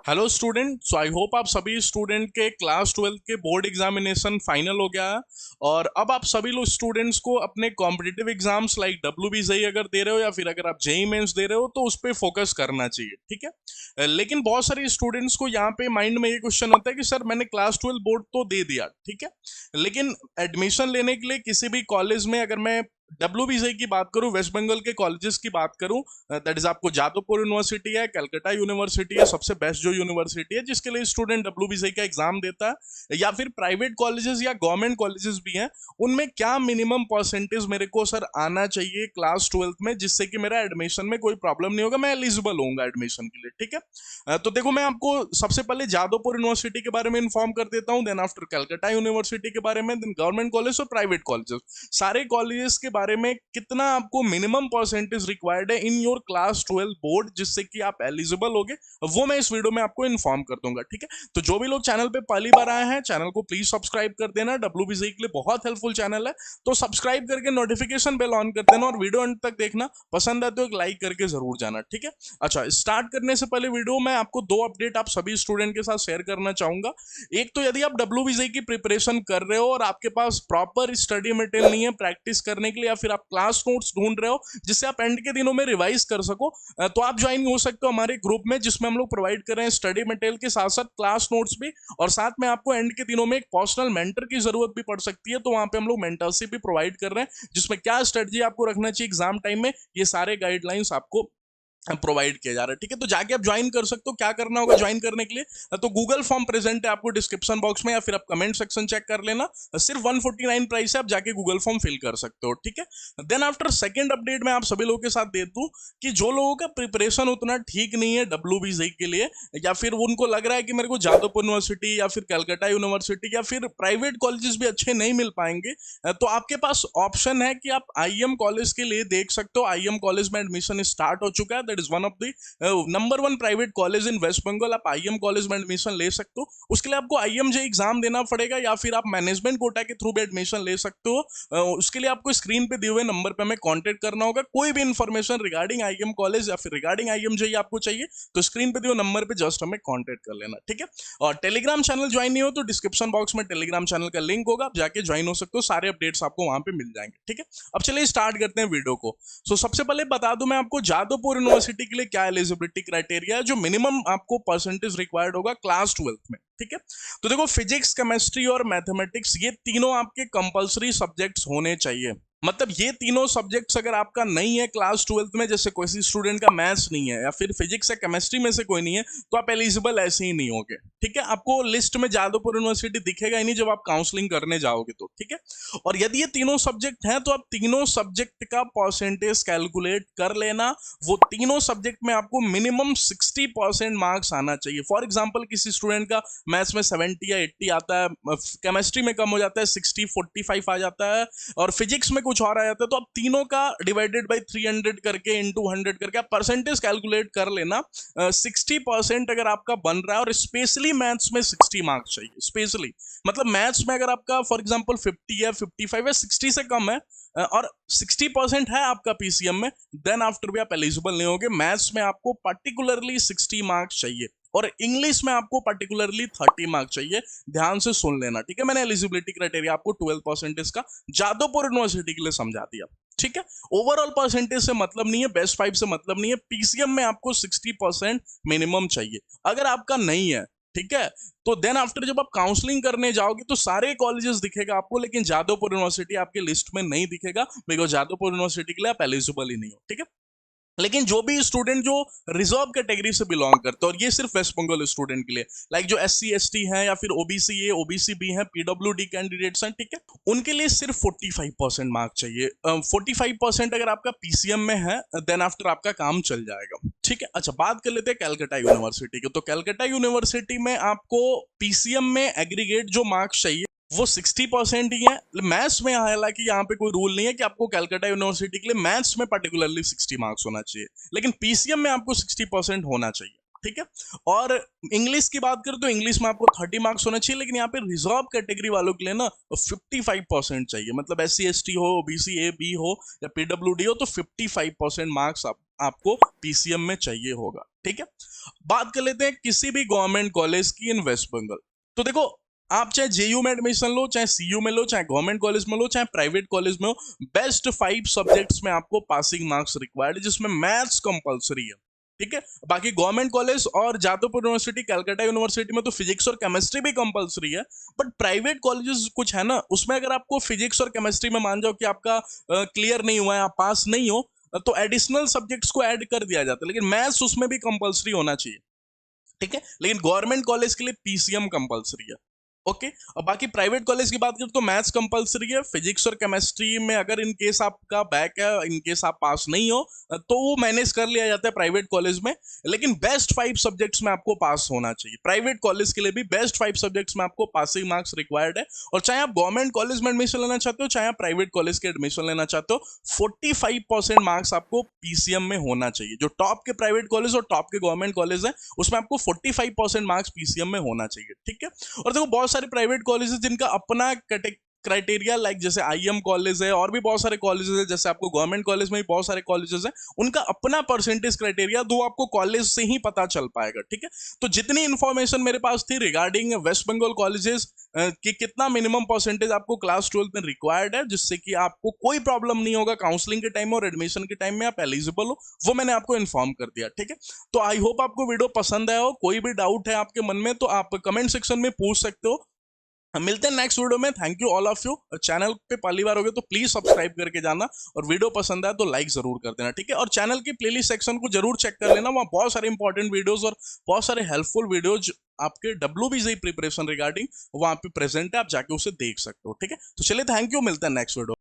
Hello student. So I hope आप सभी student के क्लास 12 के बोर्ड एग्जामिनेशन फाइनल हो गया है। और अब आप सभी लोग स्टूडेंट्स को अपने कॉम्पिटिटिव एग्जाम्स लाइक WBJEE अगर दे रहे हो या फिर अगर आप जेई मेंस दे रहे हो तो उस पर फोकस करना चाहिए, ठीक है। लेकिन बहुत सारे स्टूडेंट्स को यहाँ पे माइंड में ये क्वेश्चन होता है कि सर मैंने क्लास 12 बोर्ड तो दे दिया, ठीक है, लेकिन एडमिशन लेने के लिए किसी भी कॉलेज में अगर मैं WBJEE की बात करूं, वेस्ट बंगाल के कॉलेजेस की बात करूं, दैट इज आपको जादवपुर यूनिवर्सिटी है, कलकत्ता यूनिवर्सिटी है, सबसे बेस्ट जो यूनिवर्सिटी है जिसके लिए स्टूडेंट WBJEE का एग्जाम देता है, या फिर प्राइवेट कॉलेजेस या गवर्नमेंट कॉलेजेस भी हैं, उनमें क्या मिनिमम परसेंटेज मेरे को सर आना चाहिए क्लास 12 में जिससे कि मेरा एडमिशन में कोई प्रॉब्लम नहीं होगा, मैं एलिजिबल होऊंगा एडमिशन के लिए, ठीक है। तो देखो मैं आपको सबसे पहले जादवपुर यूनिवर्सिटी के बारे में इन्फॉर्म कर देता हूँ, देन आफ्टर कलकत्ता यूनिवर्सिटी के बारे में, देन गवर्नमेंट कॉलेज और प्राइवेट कॉलेजेस, सारे कॉलेजेस के बारे में कितना आपको मिनिमम परसेंटेज रिक्वायर्ड है इन योर क्लास 12 बोर्ड जिससे कि आप एलिजिबल होगे, वो मैं इस वीडियो में आपको इन्फॉर्म कर दूंगा, ठीक है। तो जो भी लोग चैनल पे पहली बार आए हैं, चैनल को प्लीज सब्सक्राइब कर देना, WBJEE के लिए बहुत हेल्पफुल चैनल है, तो सब्सक्राइब करके नोटिफिकेशन बेल ऑन कर देना और वीडियो अंत तक देखना, पसंद है तो एक लाइक करके जरूर जाना, ठीक है। अच्छा, स्टार्ट करने से पहले वीडियो में आपको दो अपडेट आप सभी स्टूडेंट के साथ शेयर करना चाहूंगा। एक तो यदि आप WBJEE की प्रिपरेशन कर रहे हो और आपके पास प्रॉपर स्टडी मटेरियल नहीं है प्रैक्टिस करने के लिए, या फिर आप क्लास नोट्स ढूंढ रहे हो जिससे आप एंड के दिनों में रिवाइज कर सको, तो आप ज्वाइन हो सकते हो हमारे ग्रुप में जिसमें हम लोग प्रोवाइड कर रहे हैं स्टडी मटेरियल के साथ साथ क्लास नोट्स भी, और साथ में आपको एंड के दिनों में एक पर्सनल मेंटर की जरूरत भी पड़ सकती है, तो वहां पे हम लोग मेंटरशिप भी प्रोवाइड कर रहे हैं जिसमें क्या स्ट्रेटजी आपको रखना चाहिए एग्जाम टाइम में, ये सारे गाइडलाइंस आपको प्रोवाइड किया जा रहा है, ठीक है। तो जाके आप ज्वाइन कर सकते हो। क्या करना होगा ज्वाइन करने के लिए, तो गूगल फॉर्म प्रेजेंट है आपको डिस्क्रिप्शन बॉक्स में, या फिर आप कमेंट सेक्शन चेक कर लेना, सिर्फ 149 प्राइस है, आप जाके गूगल फॉर्म फिल कर सकते हो, ठीक है। देन आफ्टर सेकंड अपडेट मैं आप सभी लोगों के साथ दे दूं कि जो लोगों का प्रिपरेशन उतना ठीक नहीं है WBJEE के लिए, या फिर उनको लग रहा है कि मेरे को जादवपुर यूनिवर्सिटी या फिर कलकत्ता यूनिवर्सिटी या फिर प्राइवेट कॉलेजेस भी अच्छे नहीं मिल पाएंगे, तो आपके पास ऑप्शन है कि आप IM कॉलेज के लिए देख सकते हो। IM कॉलेज में एडमिशन स्टार्ट हो चुका है, that is one of the number 1 private college in West Bengal. आप IM कॉलेज में एडमिशन ले सकते हो। उसके लिए आपको IMJ एग्जाम देना पड़ेगा, या फिर आप मैनेजमेंट कोटा के थ्रू भी एडमिशन ले सकते हो। उसके लिए आपको स्क्रीन पे दिए हुए नंबर पे हमें कांटेक्ट करना होगा। कोई भी इंफॉर्मेशन रिगार्डिंग IM कॉलेज या फिर रिगार्डिंग IMJ आपको चाहिए तो स्क्रीन पे दिए हुए नंबर पे जस्ट हमें कांटेक्ट कर लेना, ठीक है। और टेलीग्राम चैनल ज्वाइन नहीं हो तो डिस्क्रिप्शन बॉक्स में टेलीग्राम चैनल का लिंक होगा, आप जाके ज्वाइन हो सकते हो, सारे अपडेट्स आपको वहां पे मिल जाएंगे, ठीक है। अब चलिए स्टार्ट करते हैं वीडियो को। सबसे पहले बता दूं मैं आपको जादवपुर यूनिवर्सिटी के लिए क्या एलिजिबिलिटी क्राइटेरिया है, जो मिनिमम आपको परसेंटेज रिक्वायर्ड होगा क्लास 12 में, ठीक है। तो देखो फिजिक्स, केमिस्ट्री और मैथमेटिक्स ये तीनों आपके कंपलसरी सब्जेक्ट्स होने चाहिए। मतलब ये तीनों सब्जेक्ट्स अगर आपका नहीं है क्लास 12 में, जैसे कोई स्टूडेंट का मैथ्स नहीं है या फिर फिजिक्स या केमिस्ट्री में से कोई नहीं है, तो आप एलिजिबल ऐसे ही नहीं होगे, ठीक है। आपको लिस्ट में जादवपुर यूनिवर्सिटी दिखेगा ही नहीं जब आप काउंसलिंग करने जाओगे तो, ठीक है। और यदि ये तीनों सब्जेक्ट हैं तो आप तीनों सब्जेक्ट का परसेंटेज कैलकुलेट कर लेना। वो तीनों सब्जेक्ट में आपको मिनिमम 60% मार्क्स आना चाहिए। फॉर एग्जाम्पल किसी स्टूडेंट का मैथ्स में 70 या 80 आता है, केमिस्ट्री में कम हो जाता है, 60 45 आ जाता है, और फिजिक्स में कुछ और आ जाता है, तो आप तीनों का डिवाइडेड बाई 300 करके इंटू 100 करके आप परसेंटेज कैलकुलेट कर लेना। 60% अगर आपका बन रहा है, और स्पेशली मैथ्स में 60 मार्क्स चाहिए, स्पेशली मतलब मैथ्स में अगर आपका फॉर एग्जांपल 50 है, 55 है, 60 से कम है, और 60% है आपका PCM में, देन आफ्टर भी आप एलिजिबल नहीं होगे। मैथ्स में आपको पर्टिकुलरली 60 मार्क्स चाहिए, और इंग्लिश में आपको पर्टिकुलरली 30 मार्क्स चाहिए। ध्यान से सुन लेना, ठीक है। मैंने एलिजिबिलिटी क्राइटेरिया आपको 12% का जादवपुर यूनिवर्सिटी के लिए समझा दिया, ठीक है। ओवरऑल परसेंटेज से मतलब नहीं है, बेस्ट 5 से मतलब नहीं है, PCM में आपको 60% मिनिमम चाहिए। अगर आपका नहीं है, ठीक है, तो देन आफ्टर जब आप काउंसलिंग करने जाओगे तो सारे कॉलेजेस दिखेगा आपको, लेकिन जादवपुर यूनिवर्सिटी आपके लिस्ट में नहीं दिखेगा, बिकॉज जादवपुर यूनिवर्सिटी के लिए आप एलिजिबल ही नहीं हो, ठीक है। लेकिन जो भी स्टूडेंट जो रिजर्व कैटेगरी से बिलोंग करते हैं, और ये सिर्फ वेस्ट बंगाल स्टूडेंट के लिए, लाइक जो SC ST हैं या फिर OBC A OBC B हैं, PWD कैंडिडेट्स हैं, ठीक है, उनके लिए सिर्फ 45% मार्क्स चाहिए। 45% अगर आपका PCM में है, देन आफ्टर आपका काम चल जाएगा, ठीक है। अच्छा, बात कर लेते हैं कलकत्ता यूनिवर्सिटी की। तो कलकत्ता यूनिवर्सिटी में आपको PCM में एग्रीगेट जो मार्क्स चाहिए वो 60% ही है। मैथ्स में हालांकि यहाँ पे कोई रूल नहीं है कि आपको कलकत्ता यूनिवर्सिटी के लिए मैथ्स में पर्टिकुलरली 60 मार्क्स होना चाहिए, लेकिन PCM में आपको 60% होना चाहिए, ठीक है। और इंग्लिश की बात करें तो इंग्लिश में आपको 30 मार्क्स होना चाहिए, लेकिन यहाँ पे रिजर्व कैटेगरी वालों के लिए ना 55% चाहिए, मतलब SC ST हो, OBC A B हो या PWD हो, तो 55% मार्क्स आपको PCM में चाहिए होगा, ठीक है। बात कर लेते हैं किसी भी गवर्नमेंट कॉलेज की इन वेस्ट बंगाल। तो देखो, आप चाहे JU में एडमिशन लो, चाहे CU में लो, चाहे गवर्नमेंट कॉलेज में लो, चाहे प्राइवेट कॉलेज में हो, बेस्ट 5 सब्जेक्ट्स में आपको पासिंग मार्क्स रिक्वायर्ड है, जिसमें मैथ्स कंपलसरी है, ठीक है। बाकी गवर्नमेंट कॉलेज और जादवपुर यूनिवर्सिटी, कलकत्ता यूनिवर्सिटी में तो फिजिक्स और केमिस्ट्री भी कंपलसरी है, बट प्राइवेट कॉलेजेस कुछ है ना, उसमें अगर आपको फिजिक्स और केमिस्ट्री में मान जाओ कि आपका क्लियर नहीं हुआ है, आप पास नहीं हो, तो एडिशनल सब्जेक्ट्स को ऐड कर दिया जाता है, लेकिन मैथ्स उसमें भी कंपलसरी होना चाहिए, ठीक है। लेकिन गवर्नमेंट कॉलेज के लिए PCM कंपलसरी है, ओके। और बाकी प्राइवेट कॉलेज की बात करें तो मैथ्स कंपलसरी है, फिजिक्स और केमिस्ट्री में अगर इन केस आपका बैक है, इन केस आप पास नहीं हो, तो वो मैनेज कर लिया जाता है प्राइवेट कॉलेज में, लेकिन बेस्ट 5 सब्जेक्ट्स में आपको पास होना चाहिए। प्राइवेट कॉलेज के लिए भी बेस्ट 5 सब्जेक्ट्स में आपको पासिंग मार्क्स रिक्वायर्ड है, और चाहे आप गवर्नमेंट कॉलेज में एडमिशन लेना चाहते हो, चाहे आप प्राइवेट कॉलेज के एडमिशन लेना चाहते हो, 45% मार्क्स आपको PCM में होना चाहिए। जो टॉप के प्राइवेट कॉलेज और टॉप के गवर्नमेंट कॉलेज है, उसमें आपको 45% मार्क्स PCM में होना चाहिए, ठीक है। और देखो, बहुत सारे प्राइवेट कॉलेजेस जिनका अपना क्राइटेरिया, लाइक जैसे IM कॉलेज है, और भी बहुत सारे कॉलेजेस है, जैसे आपको गवर्नमेंट कॉलेज में भी बहुत सारे कॉलेजेस हैं, उनका अपना परसेंटेज क्राइटेरिया, दो आपको कॉलेज से ही पता चल पाएगा, ठीक है। तो जितनी इंफॉर्मेशन मेरे पास थी रिगार्डिंग वेस्ट बंगाल कॉलेजेस कि कितना मिनिमम परसेंटेज आपको क्लास 12 में रिक्वायर्ड है, जिससे कि आपको कोई प्रॉब्लम नहीं होगा काउंसलिंग के टाइम में और एडमिशन के टाइम में आप एलिजिबल हो, वो मैंने आपको इन्फॉर्म कर दिया, ठीक है। तो आई होप आपको वीडियो पसंद आया हो। कोई भी डाउट है आपके मन में तो आप कमेंट सेक्शन में पूछ सकते हो। हम मिलते हैं नेक्स्ट वीडियो में। Thank you all of you. Channel पे पहली बार हो गए तो प्लीज सब्सक्राइब करके जाना, और वीडियो पसंद आया तो लाइक जरूर कर देना, ठीक है। और चैनल की प्लेलिस्ट सेक्शन को जरूर चेक कर लेना, वहाँ बहुत सारे इंपॉर्टेंट वीडियोस और बहुत सारे हेल्पफुल वीडियोज आपके WBGE प्रिपरेशन रिगार्डिंग वहाँ पे प्रेजेंट है, आप जाके उसे देख सकते हो, ठीक है। तो चलिए, थैंक यू, मिलते हैं नेक्स्ट वीडियो।